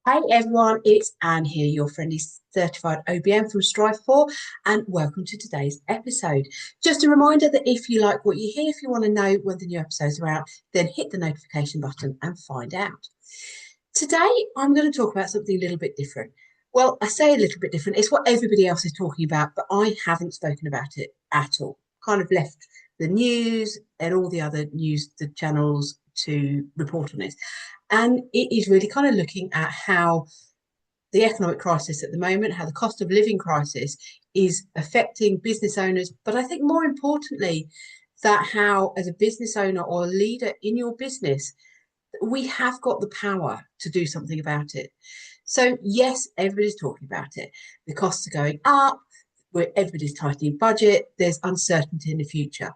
Hey everyone, it's Anne here, your friendly certified OBM from Strive 4, and welcome to today's episode. Just a reminder that if you like what you hear, if you want to know when the new episodes are out, then hit the notification button and find out. Today, I'm going to talk about something a little bit different. Well, I say a little bit different. It's what everybody else is talking about, but I haven't spoken about it at all. Kind of left the news and all the other news, the channels to report on this. And it is really kind of looking at how the economic crisis at the moment, how the cost of living crisis is affecting business owners. But I think more importantly, that how, as a business owner or a leader in your business, we have got the power to do something about it. So, yes, everybody's talking about it. The costs are going up, where everybody's tightening budget, there's uncertainty in the future.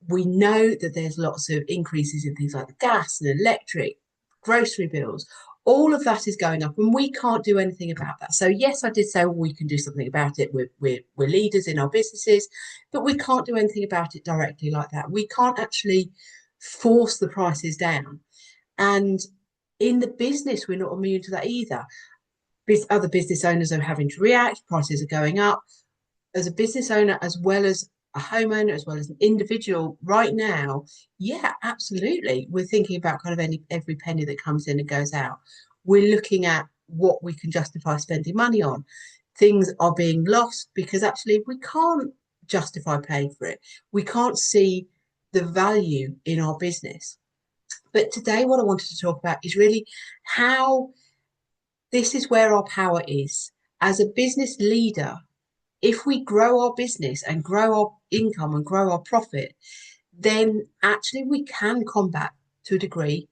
We know that there's lots of increases in things like the gas and electric, grocery bills. All of that is going up, and we can't do anything about that. So, yes, I did say we can do something about it. We're leaders in our businesses, but we can't do anything about it directly like that. We can't actually force the prices down. And in the business, we're not immune to that either. Other business owners are having to react, prices are going up. As a business owner, as well as a homeowner, as well as an individual, right now, yeah, absolutely. We're thinking about kind of every penny that comes in and goes out. We're looking at what we can justify spending money on. Things are being lost because actually we can't justify paying for it. We can't see the value in our business. But today, what I wanted to talk about is really how this is where our power is. As a business leader, if we grow our business and grow our income and grow our profit, then actually we can combat to a degree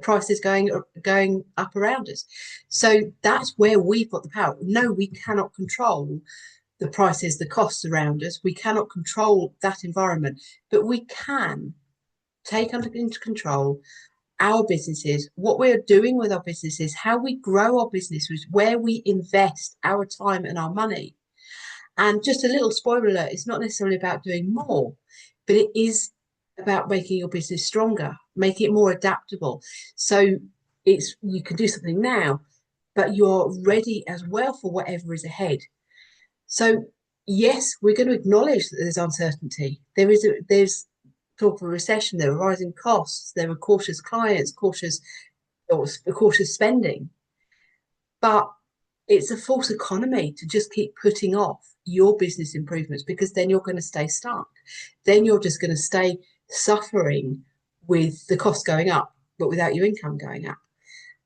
prices going up around us. So that's where we've got the power. No, we cannot control the prices, the costs around us. We cannot control that environment, but we can take into control our businesses, what we're doing with our businesses, how we grow our businesses, where we invest our time and our money. And just a little spoiler alert, it's not necessarily about doing more, but it is about making your business stronger, making it more adaptable. So you can do something now, but you're ready as well for whatever is ahead. So yes, we're going to acknowledge that there's uncertainty. There's talk of a recession, there are rising costs, there are cautious clients, cautious spending. But it's a false economy to just keep putting off your business improvements because then you're going to stay stuck. Then you're just going to stay suffering with the cost going up, but without your income going up.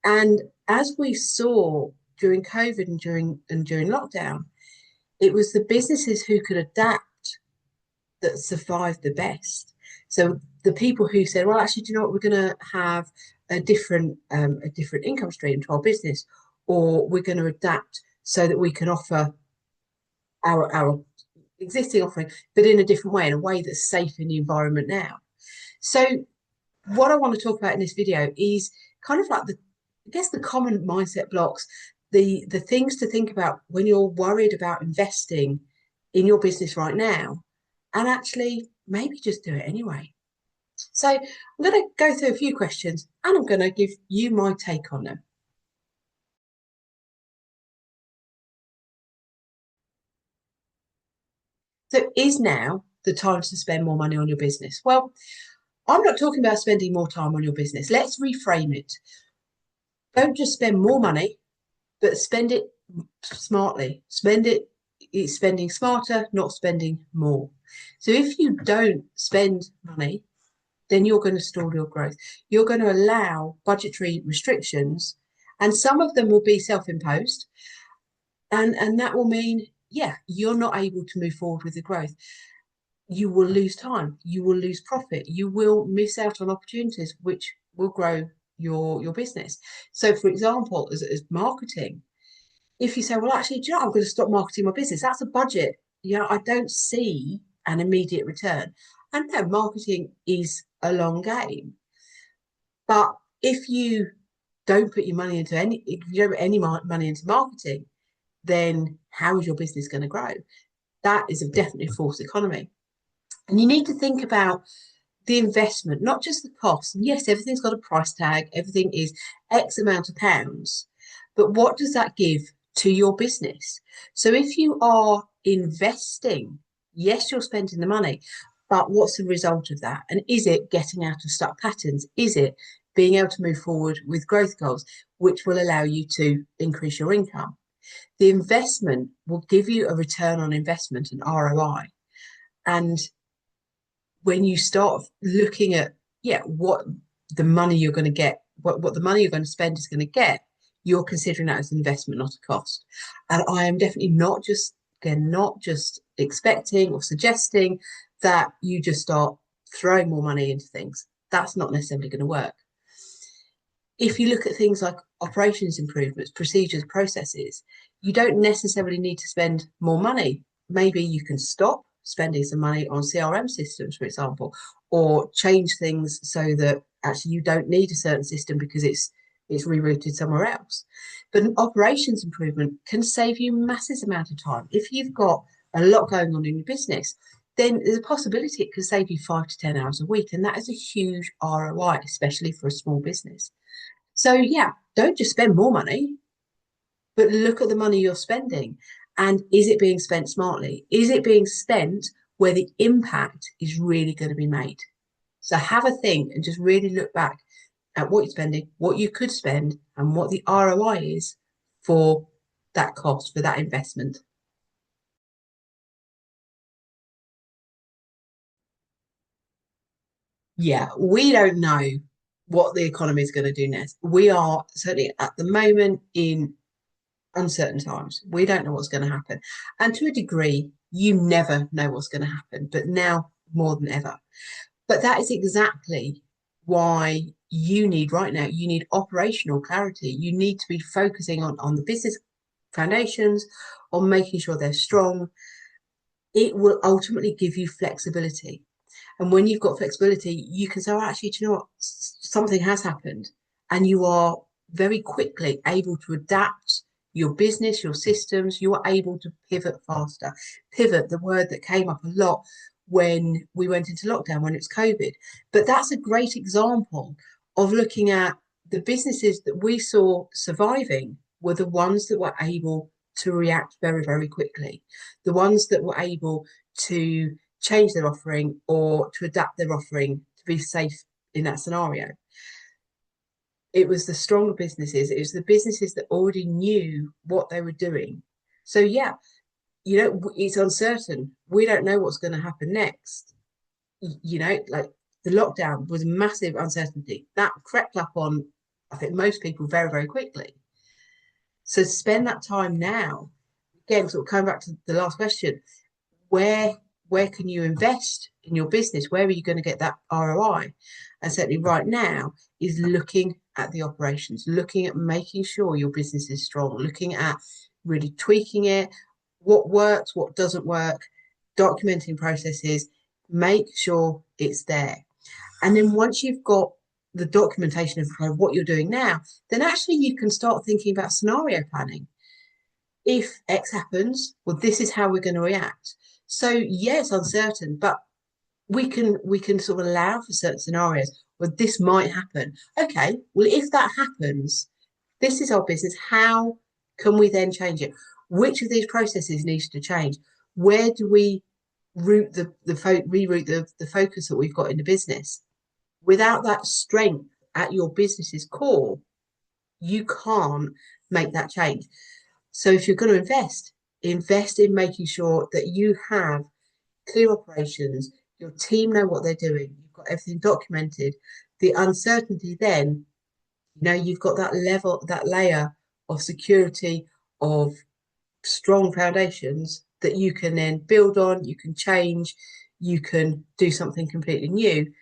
And as we saw during COVID and during lockdown, it was the businesses who could adapt that survived the best. So the people who said, well, actually, do you know what, we're going to have a different income stream to our business, or we're going to adapt so that we can offer our existing offering, but in a different way, in a way that's safe in the environment now. So what I want to talk about in this video is kind of like the common mindset blocks, the things to think about when you're worried about investing in your business right now, and actually maybe just do it anyway. So I'm going to go through a few questions and I'm going to give you my take on them. So is now the time to spend more money on your business? Well, I'm not talking about spending more time on your business. Let's reframe it. Don't just spend more money, but spend it smartly. It's spending smarter, not spending more. So if you don't spend money, then you're going to stall your growth. You're going to allow budgetary restrictions, and some of them will be self-imposed, and that will mean, yeah, you're not able to move forward with the growth. You will lose time, you will lose profit, you will miss out on opportunities which will grow your business. So, for example, as marketing, if you say, well, actually, do you know, I'm going to stop marketing my business, that's a budget. I don't see an immediate return. And no, marketing is a long game. But if you don't put your money into if you don't put any money into marketing, then how is your business going to grow? That is definitely a false economy. And you need to think about the investment, not just the cost. And yes, everything's got a price tag, everything is X amount of pounds. But what does that give to your business? So if you are investing, yes, you're spending the money, but what's the result of that? And is it getting out of stuck patterns? Is it being able to move forward with growth goals, which will allow you to increase your income? The investment will give you a return on investment, an ROI. And when you start looking at, yeah, what the money you're going to get, what the money you're going to spend is going to get, you're considering that as an investment, not a cost. And I am definitely not just, again, not just expecting or suggesting that you just start throwing more money into things. That's not necessarily going to work. If you look at things like operations improvements, procedures, processes, you don't necessarily need to spend more money. Maybe you can stop spending some money on CRM systems, for example, or change things so that actually you don't need a certain system because it's rerouted somewhere else. But an operations improvement can save you massive amount of time. If you've got a lot going on in your business, then there's a possibility it could save you 5 to 10 hours a week. And that is a huge ROI, especially for a small business. So yeah, don't just spend more money, but look at the money you're spending. And is it being spent smartly? Is it being spent where the impact is really going to be made? So have a think and just really look back at what you're spending, what you could spend, and what the ROI is for that cost, for that investment. Yeah, we don't know what the economy is going to do next. We are certainly at the moment in uncertain times. We don't know what's going to happen. And to a degree, you never know what's going to happen, but now more than ever. But that is exactly why you need right now, you need operational clarity. You need to be focusing on the business foundations, on making sure they're strong. It will ultimately give you flexibility. And when you've got flexibility, you can say, oh, actually, do you know what? Something has happened. And you are very quickly able to adapt your business, your systems. You are able to pivot faster. Pivot, the word that came up a lot when we went into lockdown, when it's COVID. But that's a great example of looking at the businesses that we saw surviving were the ones that were able to react very, very quickly. The ones that were able to change their offering or to adapt their offering to be safe in that scenario. It was the stronger businesses, it was the businesses that already knew what they were doing. So, yeah, it's uncertain. We don't know what's going to happen next. Like the lockdown was massive uncertainty that crept up on, I think, most people very, very quickly. So, spend that time now. Again, sort of coming back to the last question, where where can you invest in your business? Where are you going to get that ROI? And certainly right now is looking at the operations, looking at making sure your business is strong, looking at really tweaking it, what works, what doesn't work, documenting processes, make sure it's there. And then once you've got the documentation of what you're doing now, then actually you can start thinking about scenario planning. If X happens, well, this is how we're going to react. So yeah, it's uncertain, but we can sort of allow for certain scenarios where this might happen. Okay, well, if that happens, this is our business. How can we then change it? Which of these processes needs to change? Where do we reroute the focus that we've got in the business? Without that strength at your business's core, you can't make that change. So if you're going to invest in making sure that you have clear operations, your team know what they're doing, you've got everything documented. The uncertainty then, you've got that level, that layer of security, of strong foundations that you can then build on, you can change, you can do something completely new.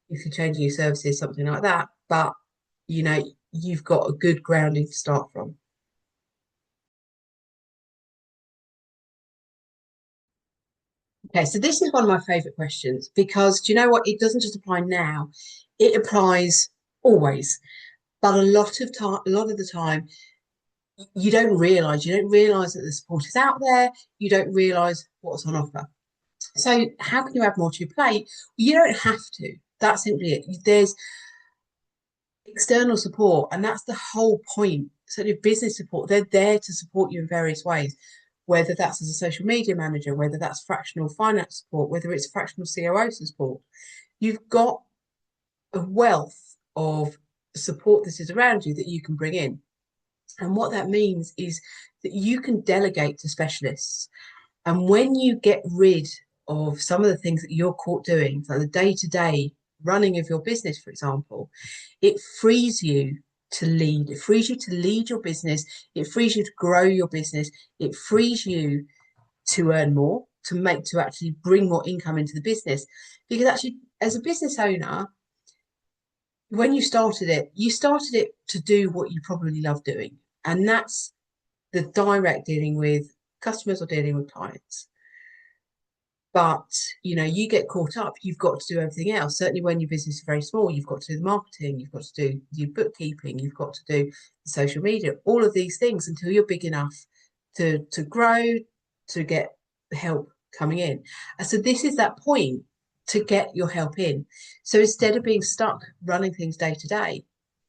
You can change your services, something like that. But you've got a good grounding to start from. Okay, so this is one of my favorite questions because do you know what? It doesn't just apply now, it applies always. But a lot of the time, you don't realize that the support is out there, you don't realize what's on offer. So, how can you add more to your plate? You don't have to. That's simply it. There's external support, and that's the whole point. certainly business support, they're there to support you in various ways, whether that's as a social media manager, whether that's fractional finance support, whether it's fractional COO support. You've got a wealth of support that is around you that you can bring in. And what that means is that you can delegate to specialists. And when you get rid of some of the things that you're caught doing, like the day-to-day running of your business, for example, it frees you to lead. It frees you to lead your business. It frees you to grow your business. It frees you to earn more, to actually bring more income into the business. Because actually, as a business owner, when you started it to do what you probably love doing. And that's the direct dealing with customers or dealing with clients. But you get caught up, you've got to do everything else. Certainly when your business is very small, you've got to do the marketing, you've got to do your bookkeeping, you've got to do the social media, all of these things until you're big enough to grow, to get help coming in. And so this is that point to get your help in. So instead of being stuck running things day to day,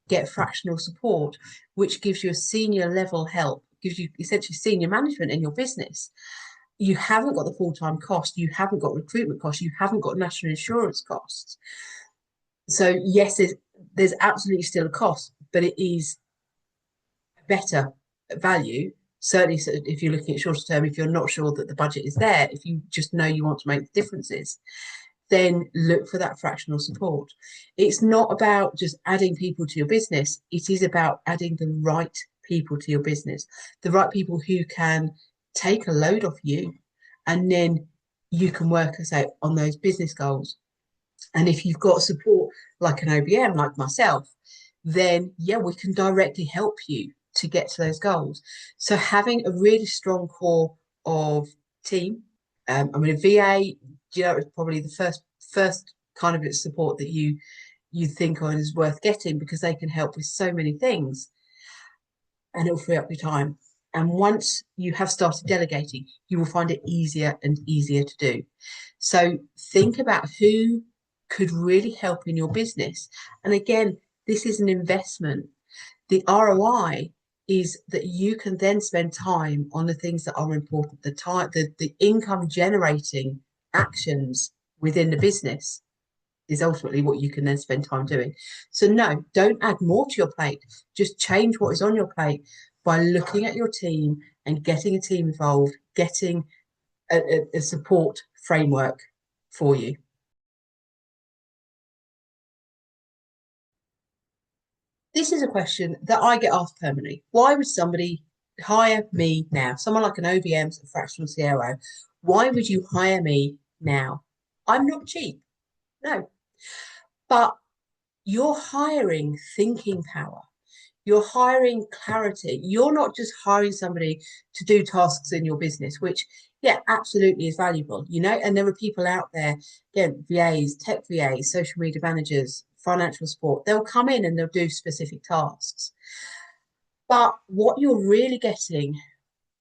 get fractional support, which gives you a senior level help, gives you essentially senior management in your business. You haven't got the full-time cost, you haven't got recruitment costs, you haven't got national insurance costs. So yes, there's absolutely still a cost, but it is better value. Certainly, if you're looking at shorter term, if you're not sure that the budget is there, if you just know you want to make the differences, then look for that fractional support. It's not about just adding people to your business. It is about adding the right people to your business, the right people who can take a load off you, and then you can work, as I say, on those business goals. And if you've got support like an OBM, like myself, then yeah, we can directly help you to get to those goals. So having a really strong core of team, a VA, it's probably the first kind of support that you think on is worth getting, because they can help with so many things and it'll free up your time. And once you have started delegating, you will find it easier and easier to do. So think about who could really help in your business. And again, this is an investment. The ROI is that you can then spend time on the things that are important, the income generating actions within the business is ultimately what you can then spend time doing. So no, don't add more to your plate. Just change what is on your plate by looking at your team and getting a team involved, getting a support framework for you. This is a question that I get asked permanently. Why would somebody hire me now? Someone like an OBM, a fractional COO. Why would you hire me now? I'm not cheap. No. But you're hiring thinking power. You're hiring clarity. You're not just hiring somebody to do tasks in your business, which, yeah, absolutely is valuable, and there are people out there, again, VAs, tech VAs, social media managers, financial support. They'll come in and they'll do specific tasks. But what you're really getting,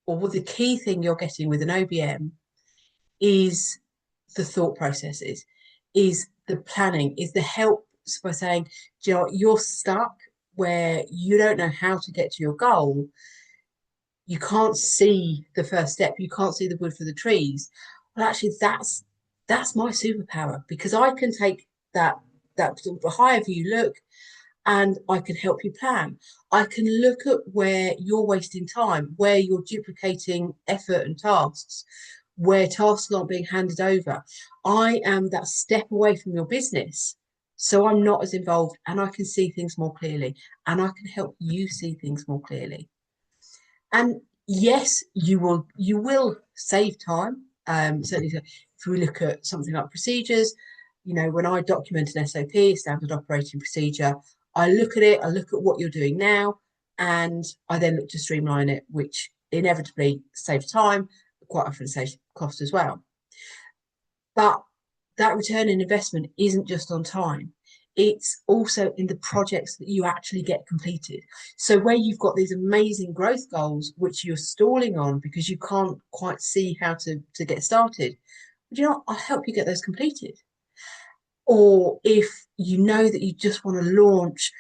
or the key thing you're getting with an OBM, is the thought processes, is the planning, is the help by saying, you're stuck where you don't know how to get to your goal. You can't see the first step. You can't see the wood for the trees. Well, actually, that's my superpower, because I can take that sort of higher view look, and I can help you plan. I can look at where you're wasting time, where you're duplicating effort and tasks, where tasks aren't being handed over. I am that step away from your business, so I'm not as involved, and I can see things more clearly, and I can help you see things more clearly. And yes, you will save time. Certainly, if we look at something like procedures, when I document an SOP, standard operating procedure, I look at it, I look at what you're doing now, and I then look to streamline it, which inevitably saves time, quite often saves cost as well. But that return in investment isn't just on time. It's also in the projects that you actually get completed. So where you've got these amazing growth goals, which you're stalling on because you can't quite see how to get started, but I'll help you get those completed. Or if you know that you just want to launch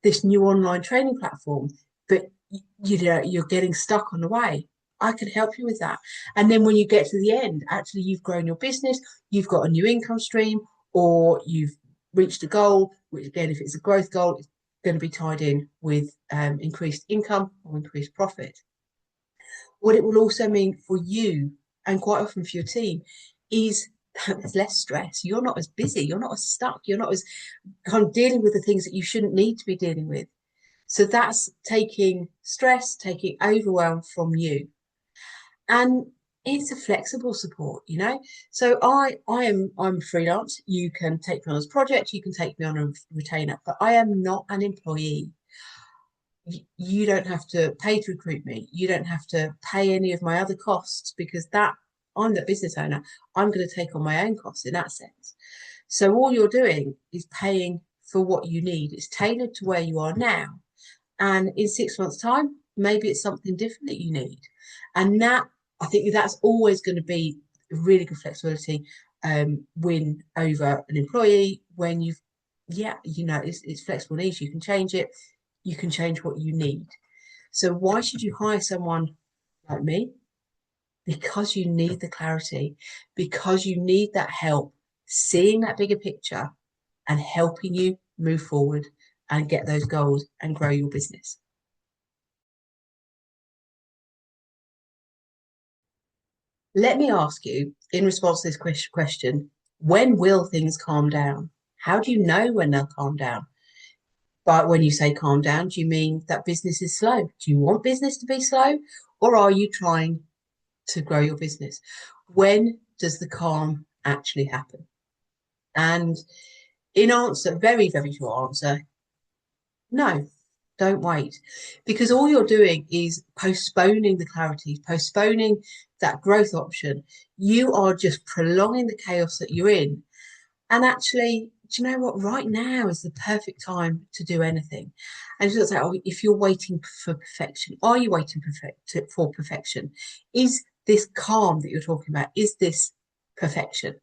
this new online training platform, but you know, you're getting stuck on the way. I can help you with that. And then when you get to the end, actually you've grown your business, you've got a new income stream, or you've reached a goal, which again, if it's a growth goal, it's going to be tied in with increased income or increased profit. What it will also mean for you, and quite often for your team, is there's less stress. You're not as busy, you're not as stuck, you're not as kind of dealing with the things that you shouldn't need to be dealing with. So that's taking stress, taking overwhelm from you. And it's a flexible support, you know. So I'm freelance. You can take me on as a project, you can take me on a retainer, but I am not an employee. You don't have to pay to recruit me. You don't have to pay any of my other costs because that I'm the business owner. I'm going to take on my own costs in that sense. So all you're doing is paying for what you need. It's tailored to where you are now. And in 6 months' time, maybe it's something different that you need. And that, I think that's always going to be really good flexibility win over an employee when you've, yeah, you know, it's flexible needs. You can change it. You can change what you need. So why should you hire someone like me? Because you need the clarity, because you need that help, seeing that bigger picture and helping you move forward and get those goals and grow your business. Let me ask you, in response to this question, when will things calm down? How do you know when they'll calm down? But when you say calm down, do you mean that business is slow? Do you want business to be slow? Or are you trying to grow your business? When does the calm actually happen? And in answer, very, very short answer, no, don't wait. Because all you're doing is postponing the clarity, postponing that growth option. You are just prolonging the chaos that you're in. And actually, do you know what? Right now is the perfect time to do anything. And you say, oh, if you're waiting for perfection, are you waiting for perfection? Is this calm that you're talking about? Is this perfection?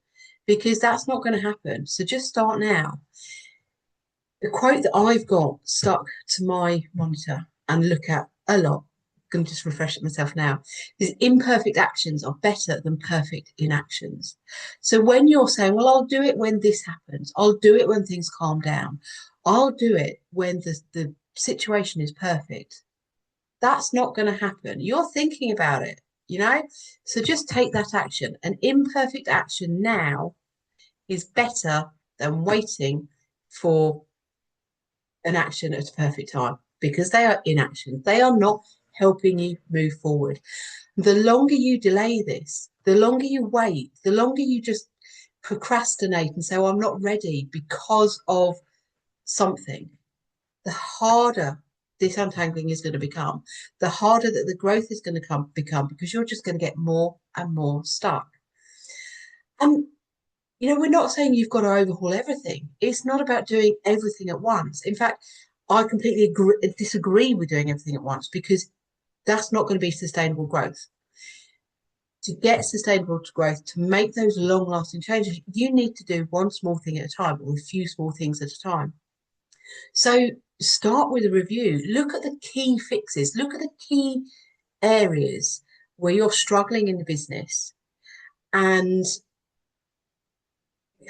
Because that's not going to happen. So just start now. The quote that I've got stuck to my monitor and look at a lot, I'm going to just refresh it myself now, is imperfect actions are better than perfect inactions. So when you're saying, well, I'll do it when this happens, I'll do it when things calm down, I'll do it when the situation is perfect, that's not going to happen. You're thinking about it, you know? So just take that action. An imperfect action now is better than waiting for an action at a perfect time because they are inaction. They are not helping you move forward. The longer you delay this, the longer you wait, the longer you just procrastinate and say, oh, I'm not ready because of something, the harder this untangling is going to become, the harder that the growth is going to become because you're just going to get more and more stuck. And you know, we're not saying you've got to overhaul everything. It's not about doing everything at once. In fact, I completely disagree with doing everything at once because that's not going to be sustainable growth. To get sustainable growth, to make those long lasting changes, you need to do one small thing at a time or a few small things at a time. So start with a review. Look at the key fixes, look at the key areas where you're struggling in the business and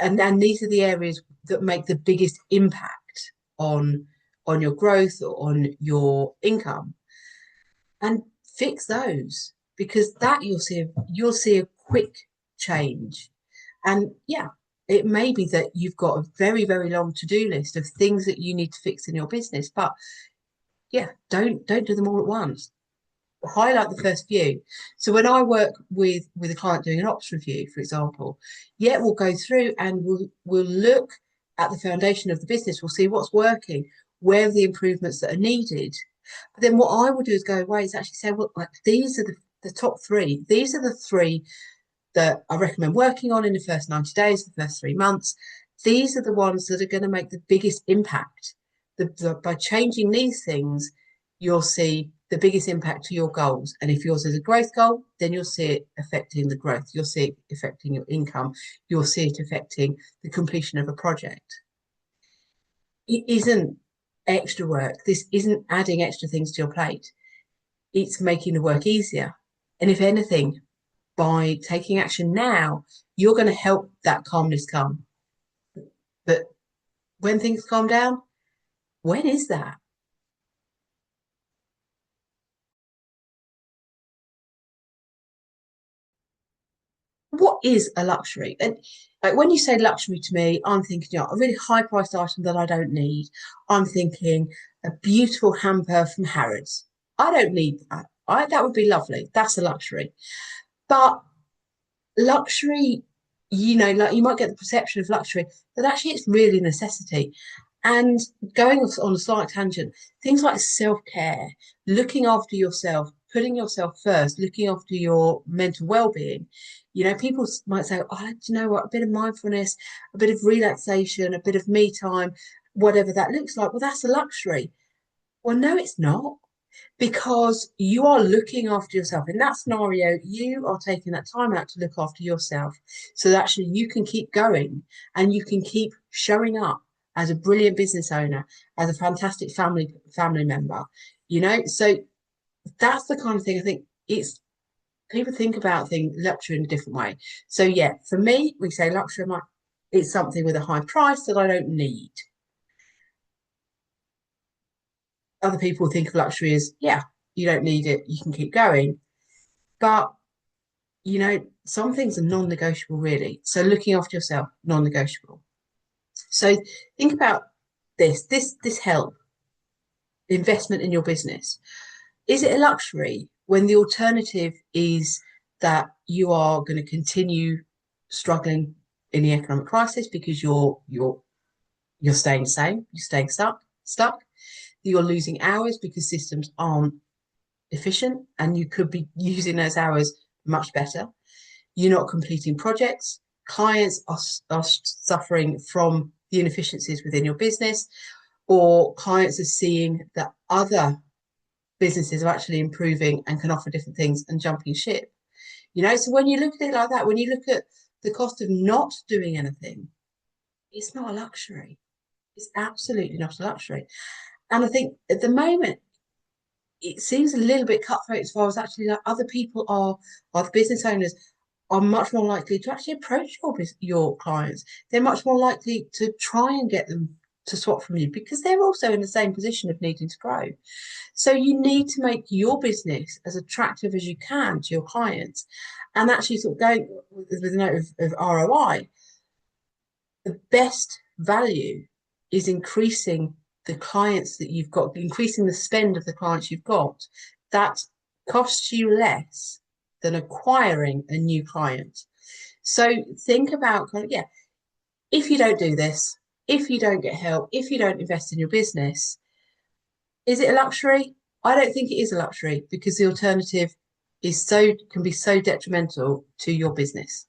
and these are the areas that make the biggest impact on your growth or on your income and fix those because that you'll see a quick change. And yeah, it may be that you've got a very, very long to-do list of things that you need to fix in your business, but yeah, don't do them all at once. Highlight the first few. So when I work with a client doing an ops review, for example, yeah, we'll go through and we'll look at the foundation of the business. We'll see what's working, where are the improvements that are needed. But then what I will do is go away is actually say, well, like, these are the top three. These are the three that I recommend working on in the first 90 days, the first 3 months. These are the ones that are going to make the biggest impact. By changing these things, you'll see the biggest impact to your goals. And if yours is a growth goal, then you'll see it affecting the growth. You'll see it affecting your income. You'll see it affecting the completion of a project. It isn't extra work. This isn't adding extra things to your plate. it's making the work easier. And if anything, by taking action now, you're going to help that calmness come. But when things calm down, when is that? What is a luxury? And like when you say luxury to me, I'm thinking, a really high priced item that I don't need. I'm thinking a beautiful hamper from Harrods. I don't need that. That would be lovely. That's a luxury. But luxury, like you might get the perception of luxury, but actually it's really a necessity. And going on a slight tangent, things like self-care, looking after yourself, putting yourself first, looking after your mental well-being. People might say, oh, do you know what, a bit of mindfulness, a bit of relaxation, a bit of me time, whatever that looks like. Well, that's a luxury. Well, no, it's not, because you are looking after yourself. In that scenario, you are taking that time out to look after yourself so that actually you can keep going and you can keep showing up as a brilliant business owner, as a fantastic family member, So that's the kind of thing I think it's people think about things luxury in a different way. So yeah, for me, we say luxury, it's something with a high price that I don't need. Other people think of luxury as, yeah, you don't need it, you can keep going. But, some things are non-negotiable, really. So looking after yourself, non-negotiable. So think about this help, investment in your business. Is it a luxury when the alternative is that you are going to continue struggling in the economic crisis because you're staying the same, you're staying stuck, you're losing hours because systems aren't efficient and you could be using those hours much better. You're not completing projects. Clients are suffering from the inefficiencies within your business, or clients are seeing that other businesses are actually improving and can offer different things and jumping ship. So when you look at it like that, when you look at the cost of not doing anything, it's not a luxury. It's absolutely not a luxury. And I think at the moment, it seems a little bit cutthroat as far as actually like other people are the business owners are much more likely to actually approach your clients. They're much more likely to try and get them to swap from you because they're also in the same position of needing to grow. So you need to make your business as attractive as you can to your clients, and actually sort of going with a note of ROI. The best value is increasing the clients that you've got, increasing the spend of the clients you've got. That costs you less than acquiring a new client. So think about yeah, if you don't do this, if you don't get help, if you don't invest in your business, is it a luxury? I don't think it is a luxury because the alternative can be so detrimental to your business.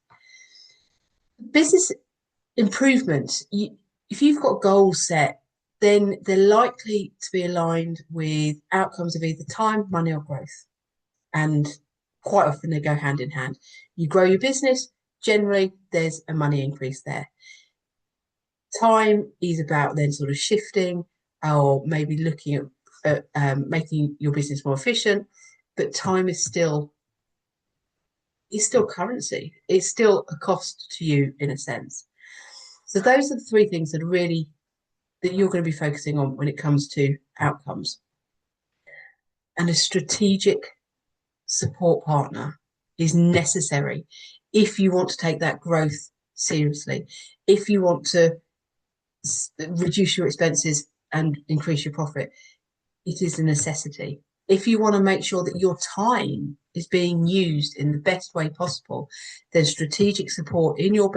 Business improvement, if you've got goals set, then they're likely to be aligned with outcomes of either time, money, or growth. And quite often they go hand in hand. You grow your business, generally, there's a money increase there. Time is about then sort of shifting or maybe looking at making your business more efficient, but time is still currency. It's still a cost to you in a sense. So those are the three things that you're going to be focusing on when it comes to outcomes. And a strategic support partner is necessary if you want to take that growth seriously, if you want to reduce your expenses and increase your profit. It is a necessity. If you want to make sure that your time is being used in the best way possible, then strategic support in your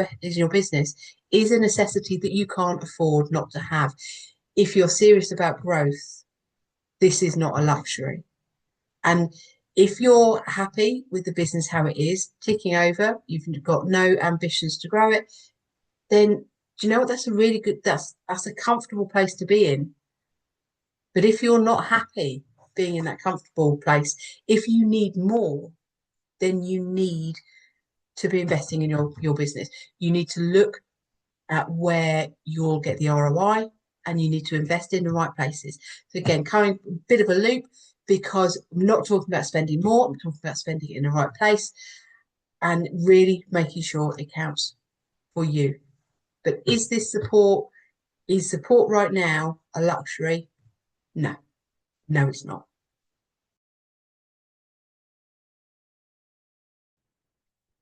business is a necessity that you can't afford not to have. If you're serious about growth, this is not a luxury. And if you're happy with the business how it is, ticking over, you've got no ambitions to grow it, then do you know what? That's a really good, that's a comfortable place to be in. But if you're not happy being in that comfortable place, if you need more, then you need to be investing in your business. You need to look at where you'll get the ROI and you need to invest in the right places. So again, coming a bit of a loop, because I'm not talking about spending more, I'm talking about spending it in the right place and really making sure it counts for you. But is support right now a luxury? No, no, it's not.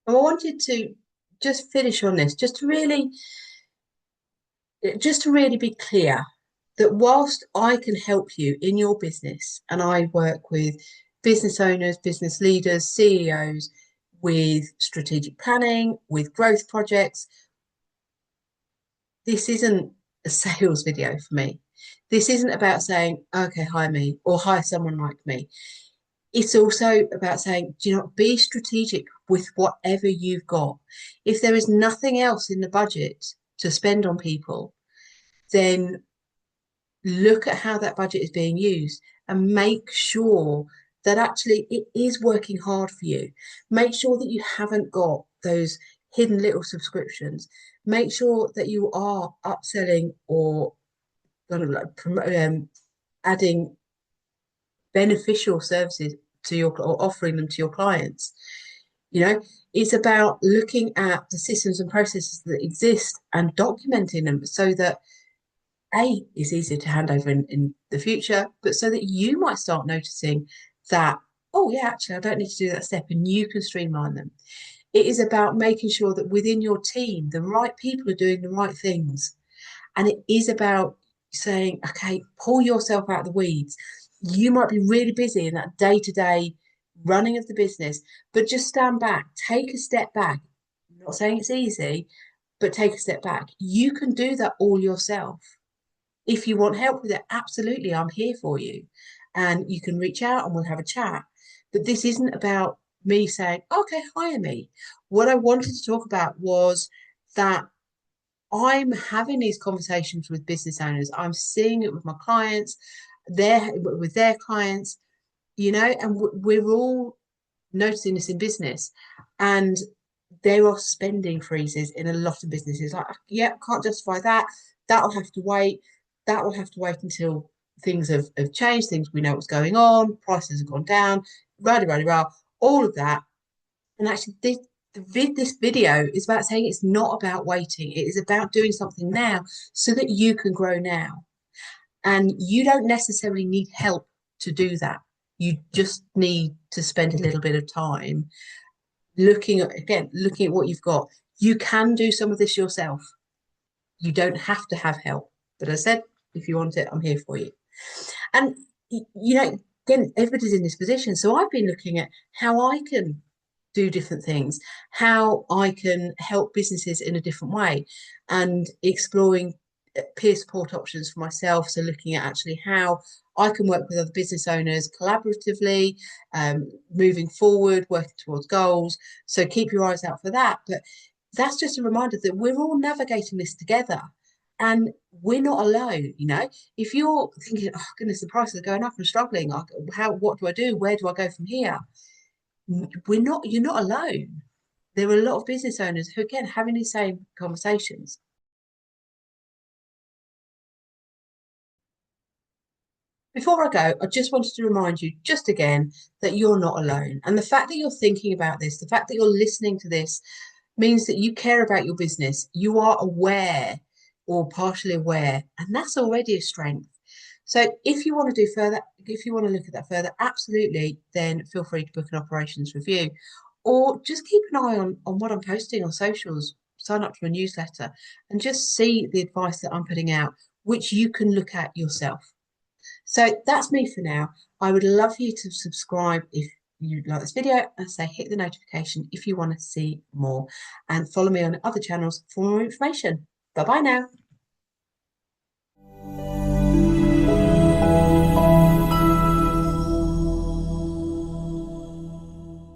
I wanted to just finish on this, just to really be clear that whilst I can help you in your business, and I work with business owners, business leaders, CEOs, with strategic planning, with growth projects, this isn't a sales video for me. This isn't about saying, okay, hire me or hire someone like me. It's also about saying, do you know, be strategic with whatever you've got. If there is nothing else in the budget to spend on people, then look at how that budget is being used and make sure that actually it is working hard for you. Make sure that you haven't got those hidden little subscriptions. Make sure that you are upselling or adding beneficial services to your or offering them to your clients. You know, it's about looking at the systems and processes that exist and documenting them so that it's easier to hand over in the future, but so that you might start noticing that, oh yeah, actually I don't need to do that step, and you can streamline them. It is about making sure that within your team the right people are doing the right things. And it is about saying, okay, pull yourself out of the weeds. You might be really busy in that day-to-day running of the business, but just stand back, take a step back. I'm not saying it's easy, but take a step back. You can do that all yourself. If you want help with it, absolutely, I'm here for you. And you can reach out and we'll have a chat. But this isn't about me saying, okay, hire me. What I wanted to talk about was that I'm having these conversations with business owners. I'm seeing it with my clients, with their clients, you know, and we're all noticing this in business. And there are spending freezes in a lot of businesses. Like, yeah, can't justify that. That'll have to wait. That will have to wait until things have changed, things we know what's going on, prices have gone down, rah, all of that. And actually, this video is about saying it's not about waiting. It is about doing something now so that you can grow now. And you don't necessarily need help to do that. You just need to spend a little bit of time looking at what you've got. You can do some of this yourself. You don't have to have help. But as I said, if you want it, I'm here for you. And, you know, again, everybody's in this position. So I've been looking at how I can do different things, how I can help businesses in a different way, and exploring peer support options for myself. So looking at actually how I can work with other business owners collaboratively, moving forward, working towards goals. So keep your eyes out for that. But that's just a reminder that we're all navigating this together. And we're not alone, you know. If you're thinking, oh goodness, the prices are going up, I'm struggling. What do I do? Where do I go from here? You're not alone. There are a lot of business owners who, again, having these same conversations. Before I go, I just wanted to remind you just again that you're not alone. And the fact that you're thinking about this, the fact that you're listening to this means that you care about your business. You are aware or partially aware, and that's already a strength. So if you want to do further, if you want to look at that further, absolutely, then feel free to book an operations review, or just keep an eye on what I'm posting on socials, sign up to a newsletter, and just see the advice that I'm putting out, which you can look at yourself. So that's me for now. I would love you to subscribe if you like this video, and say hit the notification if you want to see more, and follow me on other channels for more information. Bye bye now.